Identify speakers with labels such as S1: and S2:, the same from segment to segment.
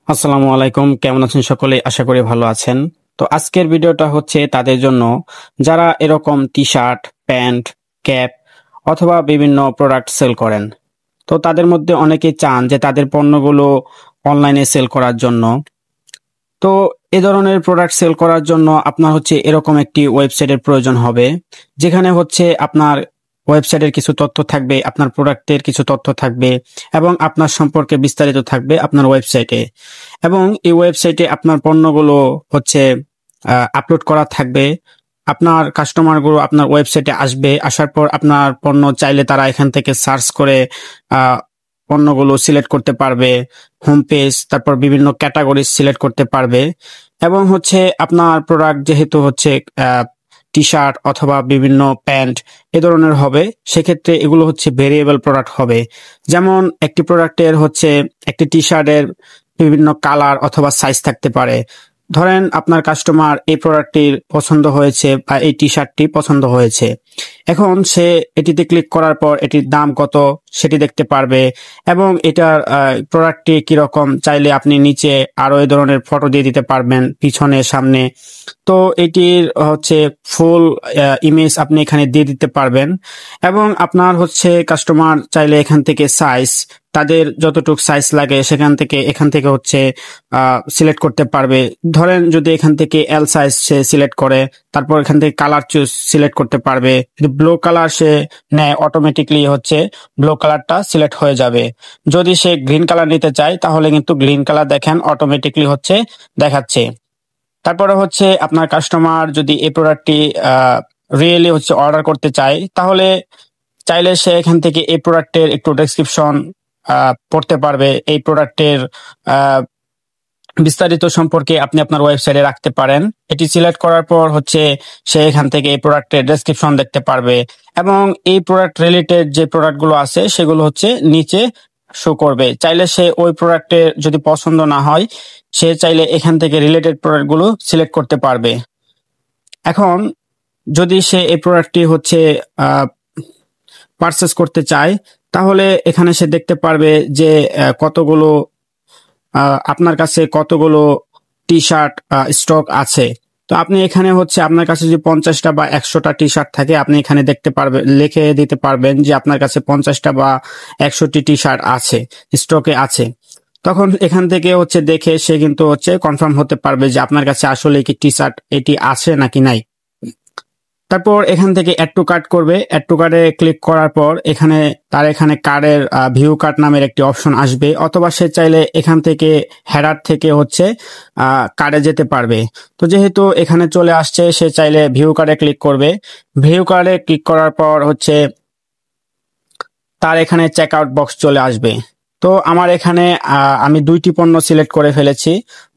S1: আসসালামু আলাইকুম, কেমন আছেন সকলে? আশা করি ভালো আছেন। তো আজকের ভিডিওটা হচ্ছে তাদের জন্য যারা এরকম টি-শার্ট, প্যান্ট, ক্যাপ অথবা বিভিন্ন প্রোডাক্ট সেল করেন। তো তাদের মধ্যে অনেকেই চান যে তাদের পণ্যগুলো অনলাইনে সেল করার জন্য। তো এ ধরনের প্রোডাক্ট সেল করার জন্য আপনার হচ্ছে এরকম একটি ওয়েবসাইটের প্রয়োজন হবে, যেখানে হচ্ছে আপনার ওয়েবসাইটের কিছু তথ্য থাকবে, আপনার প্রোডাক্টের কিছু তথ্য থাকবে এবং আপনার সম্পর্কে বিস্তারিত থাকবে আপনার ওয়েবসাইটে। এবং এই ওয়েবসাইটে আপনার পণ্যগুলো হচ্ছে আপলোড করা থাকবে। আপনার কাস্টমারগুলো আপনার ওয়েবসাইটে আসবে, আসার পর আপনার পণ্য চাইলে তারা এখান থেকে সার্চ করে আহ, পণ্যগুলো সিলেক্ট করতে পারবে। হোম পেজ, তারপর বিভিন্ন ক্যাটাগরি সিলেক্ট করতে পারবে। এবং হচ্ছে আপনার প্রোডাক্ট যেহেতু হচ্ছে টি শার্ট অথবা বিভিন্ন প্যান্ট এ ধরনের হবে, সেক্ষেত্রে এগুলো হচ্ছে ভেরিয়েবল প্রোডাক্ট হবে। যেমন একটি প্রোডাক্টের হচ্ছে একটি টি শার্টের বিভিন্ন কালার অথবা সাইজ থাকতে পারে। ধরেন আপনার কাস্টমার এই প্রোডাক্টটির পছন্দ হয়েছে বা এই টি শার্টটি পছন্দ হয়েছে, এখন সে এটিতে ক্লিক করার পর এটির দাম কত সেটি দেখতে পারবে। এবং এটার প্রোডাক্টটি কিরকম চাইলে আপনি নিচে আরো এই ধরনের ফটো দিয়ে দিতে পারবেন, পিছনে সামনে। তো এটির হচ্ছে ফুল ইমেজ আপনি এখানে দিয়ে দিতে পারবেন। এবং আপনার হচ্ছে কাস্টমার চাইলে এখান থেকে সাইজ, তাদের যতটুকু সাইজ লাগে সেখান থেকে এখান থেকে হচ্ছে সিলেক্ট করতে পারবে। ধরেন যদি এখান থেকে এল সাইজ সে সিলেক্ট করে, তারপর এখান থেকে কালার চুজ সিলেক্ট করতে পারবে। যদি ব্লু কালার সে নেয়, অটোমেটিকলি হচ্ছে ব্লু কালারটা সিলেক্ট হয়ে যাবে। যদি সে গ্রিন কালার নিতে চায় তাহলে কিন্তু গ্রিন কালার দেখেন অটোমেটিকলি হচ্ছে দেখাচ্ছে। তারপরে হচ্ছে আপনার কাস্টমার যদি এই প্রোডাক্টটি রিয়েলি হচ্ছে অর্ডার করতে চায়, তাহলে চাইলে সে এখান থেকে এই প্রোডাক্টের একটু ডেসক্রিপশন পড়তে পারবে। এই প্রোডাক্টের বিস্তারিত সম্পর্কে আপনি আপনার ওয়েবসাইটে রাখতে পারেন। এটি সিলেক্ট করার পর হচ্ছে সে এখান থেকে এই প্রোডাক্টের ডেসক্রিপশন দেখতে পারবে। এবং এই প্রোডাক্ট রিলেটেড যে প্রোডাক্টগুলো আছে সেগুলো হচ্ছে নিচে শো করবে। চাইলে সে ওই প্রোডাক্টের যদি পছন্দ না হয়, সে চাইলে এখান থেকে রিলেটেড প্রোডাক্টগুলো সিলেক্ট করতে পারবে। এখন যদি সে এই প্রোডাক্টটি হচ্ছে পারচেস করতে চায়, তাহলে এখানে সে দেখতে পারবে যে কতগুলো আপনার কাছে কতগুলো টি শার্ট স্টক আছে। তো আপনি এখানে হচ্ছে আপনার কাছে যদি 50টা বা 100টা টি শার্ট থাকে, আপনি এখানে দেখতে পারবেন, লিখে দিতে পারবেন যে আপনার কাছে 50টা বা 100টি টি শার্ট আছে, স্টকে আছে। তখন এখান থেকে হচ্ছে দেখে সে কিন্তু হচ্ছে কনফার্ম হতে পারবে যে আপনার কাছে আসলে কি টি শার্ট এটি আছে নাকি নাই। তারপর এখান থেকে অ্যাড টু কার্ট করবে। অ্যাড টু কার্টে ক্লিক করার পর এখানে কার্ডের ভিউ কার্ট নামের একটি অপশন আসবে, অথবা সে চাইলে এখান থেকে হেডার থেকে হচ্ছে কার্ডে যেতে পারবে। তো যেহেতু এখানে চলে আসছে, সে চাইলে ভিউ কার্ডে ক্লিক করবে। ভিউ কার্ডে ক্লিক করার পর হচ্ছে তার এখানে চেক আউট বক্স চলে আসবে। তো আমার এখানে আমি 2টি পণ্য সিলেক্ট করে ফেলেছি।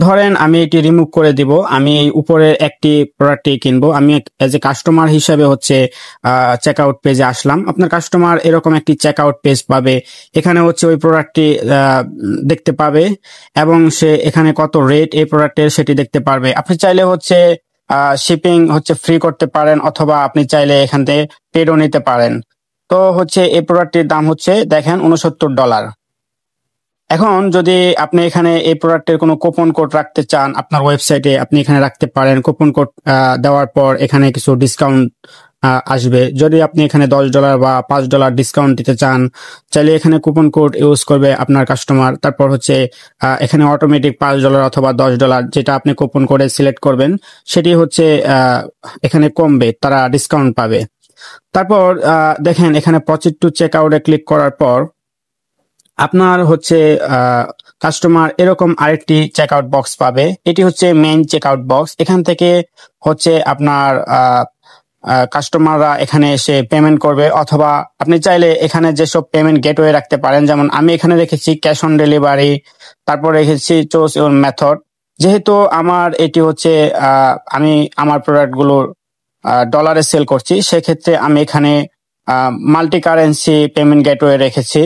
S1: ধরেন আমি এটি রিমুভ করে দিব, আমি এই উপরের একটি প্রোডাক্টই কিনবো। আমি এজ এ কাস্টমার হিসেবে হচ্ছে চেক আউট পেজে আসলাম। আপনার কাস্টমার এরকম একটি চেক আউট পেজ পাবে, এখানে হচ্ছে ওই প্রোডাক্টটি দেখতে পাবে এবং সে এখানে কত রেট এই প্রোডাক্টের সেটি দেখতে পারবে। আপনি চাইলে হচ্ছে শিপিং হচ্ছে ফ্রি করতে পারেন, অথবা আপনি চাইলে এখান থেকে পেডও নিতে পারেন। তো হচ্ছে এই প্রোডাক্টটির দাম হচ্ছে দেখেন $69। এখন যদি আপনি এখানে এই প্রোডাক্টের কোনো কুপন কোড রাখতে চান আপনার ওয়েবসাইটে, আপনি এখানে রাখতে পারেন। কুপন কোড দেওয়ার পর এখানে কিছু ডিসকাউন্ট আসবে। যদি আপনি এখানে $10 বা $5 ডিসকাউন্ট দিতে চান, চাইলে এখানে কুপন কোড ইউজ করবে আপনার কাস্টমার। তারপর হচ্ছে এখানে অটোমেটিক $5 অথবা $10 যেটা আপনি কুপন কোডে সিলেক্ট করবেন সেটি হচ্ছে এখানে কমবে, তারা ডিসকাউন্ট পাবে। তারপর দেখেন এখানে প্রসিড টু চেক আউটে ক্লিক করার পর আপনার হচ্ছে কাস্টমার এরকম আরেকটি চেক আউট বক্স পাবে। এটি হচ্ছে মেইন চেক আউট বক্স। এখান থেকে হচ্ছে আপনার কাস্টমাররা এখানে এসে পেমেন্ট করবে, অথবা আপনি চাইলে এখানে যেসব পেমেন্ট গেটওয়ে রাখতে পারেন, যেমন আমি এখানে রেখেছি ক্যাশ অন ডেলিভারি, তারপর রেখেছি চুজ ইউর মেথড। যেহেতু আমার এটি হচ্ছে আমি আমার প্রোডাক্টগুলো ডলারে সেল করছি, সেক্ষেত্রে আমি এখানে মাল্টি কারেন্সি পেমেন্ট গেটওয়ে রেখেছি।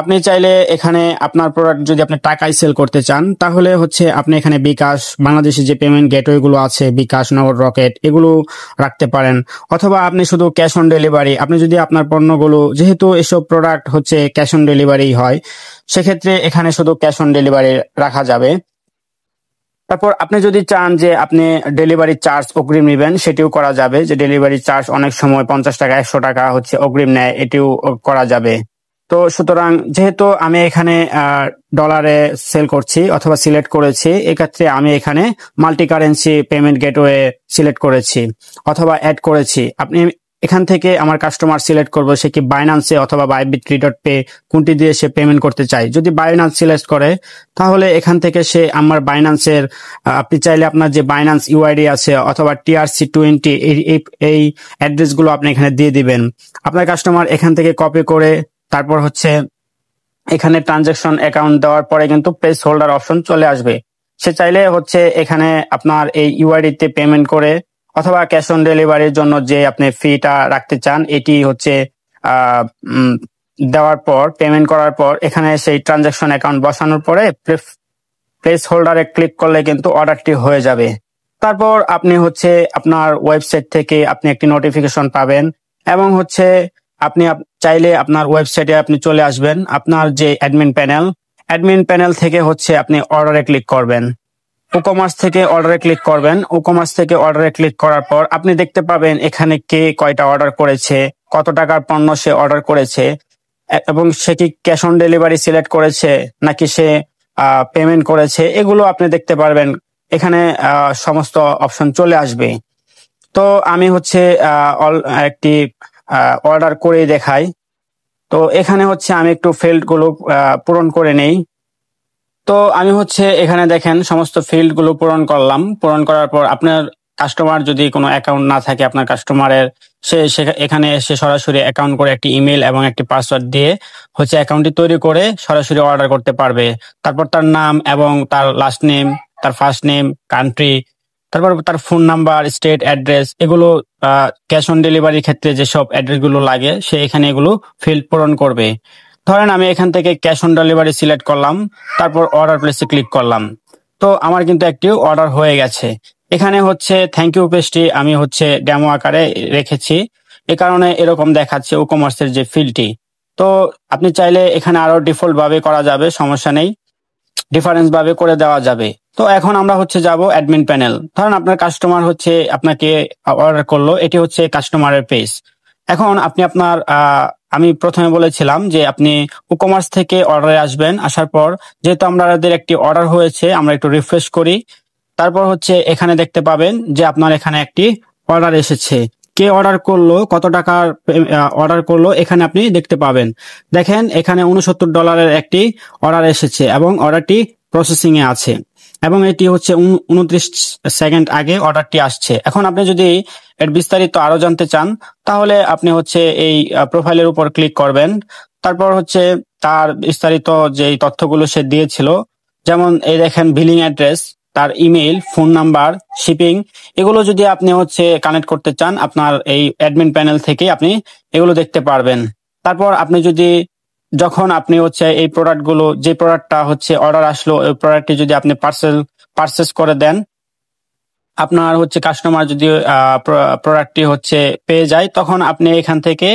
S1: আপনি চাইলে এখানে আপনার প্রোডাক্ট যদি আপনি টাকায় সেল করতে চান তাহলে হচ্ছে আপনি এখানে বিকাশ, বাংলাদেশে যে পেমেন্ট গেটওয়ে গুলো আছে বিকাশ, নগদ, রকেট এগুলো রাখতে পারেন। অথবা আপনি শুধু ক্যাশ অন ডেলিভারি, আপনি যদি আপনার পণ্যগুলো, যেহেতু এসব প্রোডাক্ট হচ্ছে ক্যাশ অন ডেলিভারি হয়, সেক্ষেত্রে এখানে শুধু ক্যাশ অন ডেলিভারি রাখা যাবে। তারপর আপনি যদি চান যে আপনি ডেলিভারি চার্জ অগ্রিম নেবেন, সেটিও করা যাবে। যে ডেলিভারি চার্জ অনেক সময় 50 টাকা 100 টাকা হচ্ছে অগ্রিম নেয়, এটিও করা যাবে। তো সুতরাং যেহেতু আমি এখানে ডলারে সেল করছি অথবা সিলেক্ট করেছি, এক্ষেত্রে আমি এখানে multi currency payment gateway select করেছি অথবা অ্যাড করেছি। আপনি এখান থেকে আমার কাস্টমার সিলেক্ট করবো সে কি বাইন্যান্সে অথবা বাইবিট্রি.পে কোনটি দিয়ে সে পেমেন্ট করতে চায়। যদি বাইন্যান্স সিলেক্ট করে তাহলে এখান থেকে সে আমার বাইন্যান্সের, আপনি চাইলে আপনার যে বাইন্যান্স ইউআইডি আছে অথবা TRC20 এই অ্যাড্রেসগুলো আপনি এখানে দিয়ে দিবেন। আপনার কাস্টমার এখান থেকে কপি করে তারপর হচ্ছে এখানে ট্রানজাকশন অ্যাকাউন্ট দেওয়ার পরে কিন্তু প্লেস হোল্ডার অপশন চলে আসবে। সে চাইলে হচ্ছে এখানে আপনার এই ইউআইডি তে পেমেন্ট করে অথবা ক্যাশ অন ডেলিভারির জন্য যে আপনি ফিটা রাখতে চান এটি হচ্ছে আহ দেওয়ার পর, পেমেন্ট করার পর এখানে সেই ট্রানজাকশন অ্যাকাউন্ট বসানোর পরে প্লেস হোল্ডারে ক্লিক করলে কিন্তু অর্ডারটি হয়ে যাবে। তারপর আপনি হচ্ছে আপনার ওয়েবসাইট থেকে আপনি একটি নোটিফিকেশন পাবেন এবং হচ্ছে আপনি চাইলে আপনার ওয়েবসাইটে আপনি চলে আসবেন। আপনার যে অ্যাডমিন প্যানেল থেকে হচ্ছে আপনি অর্ডারে ক্লিক করবেন। ই-কমার্স থেকে অর্ডারে ক্লিক করবেন। ই-কমার্স থেকে অর্ডারে ক্লিক করার পর আপনি দেখতে পাবেন এখানে কে কয়টা অর্ডার করেছে, কত টাকার পণ্য সে অর্ডার করেছে এবং সে কি ক্যাশ অন ডেলিভারি সিলেক্ট করেছে নাকি সে পেমেন্ট করেছে, এগুলো আপনি দেখতে পারবেন। এখানে সমস্ত অপশন চলে আসবে। তো আমি হচ্ছে একটি অর্ডার করে দেখাই। তো এখানে হচ্ছে আমি একটু ফিল্ড গুলো পূরণ করে নেই। তো আমি হচ্ছে এখানে দেখেন সমস্ত ফিল্ড গুলো পূরণ করলাম। পূরণ করার পর আপনার কাস্টমার যদি কোনো অ্যাকাউন্ট না থাকে, আপনার কাস্টমারের সে এখানে এসে সরাসরি অ্যাকাউন্ট করে একটি ইমেল এবং একটি পাসওয়ার্ড দিয়ে হচ্ছে অ্যাকাউন্টটি তৈরি করে সরাসরি অর্ডার করতে পারবে। তারপর তার নাম এবং তার লাস্ট নেম, তার ফার্স্ট নেম, কান্ট্রি, তারপর তার ফোন নাম্বার, স্টেট অ্যাড্রেস, এগুলো ক্যাশ অন ডেলিভারির ক্ষেত্রে যেসব অ্যাড্রেস গুলো লাগে সে এখানে এগুলো ফিল্ড পূরণ করবে। ধরেন আমি এখান থেকে ক্যাশ অন ডেলিভারি সিলেক্ট করলাম, তারপর অর্ডার প্লেসে ক্লিক করলাম। তো আমার কিন্তু একটি অর্ডার হয়ে গেছে। এখানে হচ্ছে থ্যাংক ইউ পেজটি আমি হচ্ছে ডেমো আকারে রেখেছি, এ কারণে এরকম দেখাচ্ছে ই-কমার্সের যে ফিল্ডটি। তো আপনি চাইলে এখানে আরো ডিফল্ট ভাবে করা যাবে, সমস্যা নেই, ডিফারেন্স ভাবে করে দেওয়া যাবে। তো এখন আমরা হচ্ছে যাব অ্যাডমিন প্যানেল। ধরেন আপনার কাস্টমার হচ্ছে আপনাকে অর্ডার করলো, এটি হচ্ছে কাস্টমারের পেজ। এখন আপনি আপনার আমি প্রথমে বলেছিলাম যে আপনি ই-কমার্স থেকে অর্ডারে আসবেন। আসার পর যেহেতু আমাদের একটি অর্ডার হয়েছে, আমরা একটু রিফ্রেশ করি। তারপর হচ্ছে এখানে দেখতে পাবেন যে আপনার এখানে একটি অর্ডার এসেছে। কে অর্ডার করলো, কত টাকার অর্ডার করলো, এখানে আপনি দেখতে পাবেন। দেখেন এখানে $69 একটি অর্ডার এসেছে এবং অর্ডারটি প্রসেসিং এ আছে এবং এটি হচ্ছে 29 সেকেন্ড আগে অর্ডারটি আসছে। এখন আপনি যদি এর বিস্তারিত আরো জানতে চান তাহলে আপনি হচ্ছে এই প্রোফাইলের উপর ক্লিক করবেন। তারপর হচ্ছে তার বিস্তারিত যে তথ্যগুলো সে দিয়েছিল, যেমন এই দেখেন বিলিং অ্যাড্রেস, তার ইমেল, ফোন নাম্বার, শিপিং, এগুলো যদি আপনি হচ্ছে কানেক্ট করতে চান আপনার এই অ্যাডমিন প্যানেল থেকে আপনি এগুলো দেখতে পারবেন। তারপর আপনি যদি যখন আপনি হচ্ছে এই প্রোডাক্টগুলো, যে প্রোডাক্টটা হচ্ছে অর্ডার আসলো ওই প্রোডাক্টটি যদি আপনি পারচেস করে দেন, আপনার হচ্ছে কাস্টমার যদি প্রোডাক্টটি হচ্ছে পেয়ে যায়, তখন আপনি এখান থেকে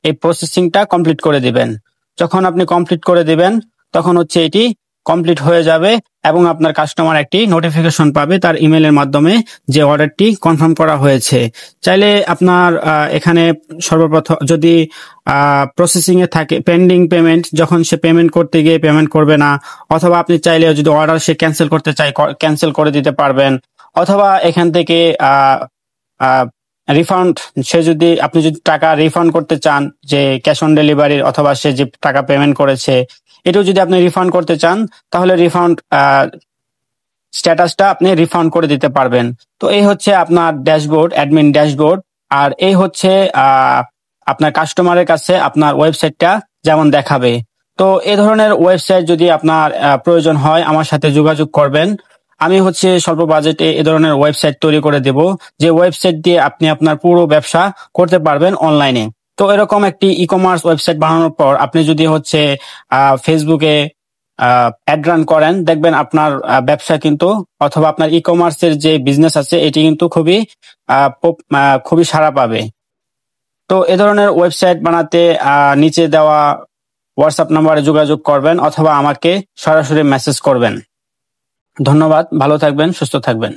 S1: এই প্রসেসিংটা কমপ্লিট করে দিবেন। যখন আপনি কমপ্লিট করে দিবেন তখন হচ্ছে এটি কমপ্লিট হয়ে যাবে এবং আপনার কাস্টমার একটি নোটিফিকেশন পাবে তার ইমেলের মাধ্যমে যে অর্ডারটি কনফার্ম করা হয়েছে। চাইলে আপনার এখানে সর্বপ্রথম যদি প্রসেসিং এ থাকে পেন্ডিং পেমেন্ট, যখন সে পেমেন্ট করতে গিয়ে পেমেন্ট করবে না, অথবা আপনি চাইলে যদি অর্ডার সে ক্যান্সেল করতে চায় ক্যান্সেল করে দিতে পারবেন, অথবা এখান থেকে রিফান্ড, আপনি যদি টাকা রিফান্ড করতে চান যে ক্যাশ অন ডেলিভারির, অথবা সে যে টাকা পেমেন্ট করেছে এটাও যদি আপনি রিফান্ড করতে চান তাহলে রিফান্ড স্ট্যাটাসটা আপনি রিফান্ড করে দিতে পারবেন। তো এই হচ্ছে আপনার ড্যাশবোর্ড, অ্যাডমিন ড্যাশবোর্ড। আর এই হচ্ছে আপনার কাস্টমারের কাছে আপনার ওয়েবসাইটটা যেমন দেখাবে। তো এই ধরনের ওয়েবসাইট যদি আপনার প্রয়োজন হয় আমার সাথে যোগাযোগ করবেন। আমি হচ্ছে স্বল্প বাজেটে এ ধরনের ওয়েবসাইট তৈরি করে দেব, যে ওয়েবসাইট দিয়ে আপনি আপনার পুরো ব্যবসা করতে পারবেন অনলাইনে। তো এরকম একটি ই কমার্স ওয়েবসাইট বানানোর পর আপনি যদি হচ্ছে ফেসবুকে অ্যাড রান করেন, দেখবেন আপনার ব্যবসা কিন্তু অথবা আপনার ই কমার্সের যে বিজনেস আছে এটি কিন্তু খুবই সাড়া পাবে। তো এ ধরনের ওয়েবসাইট বানাতে নিচে দেওয়া হোয়াটসঅ্যাপ নাম্বারে যোগাযোগ করবেন অথবা আমাকে সরাসরি মেসেজ করবেন। ধন্যবাদ, ভালো থাকবেন, সুস্থ থাকবেন।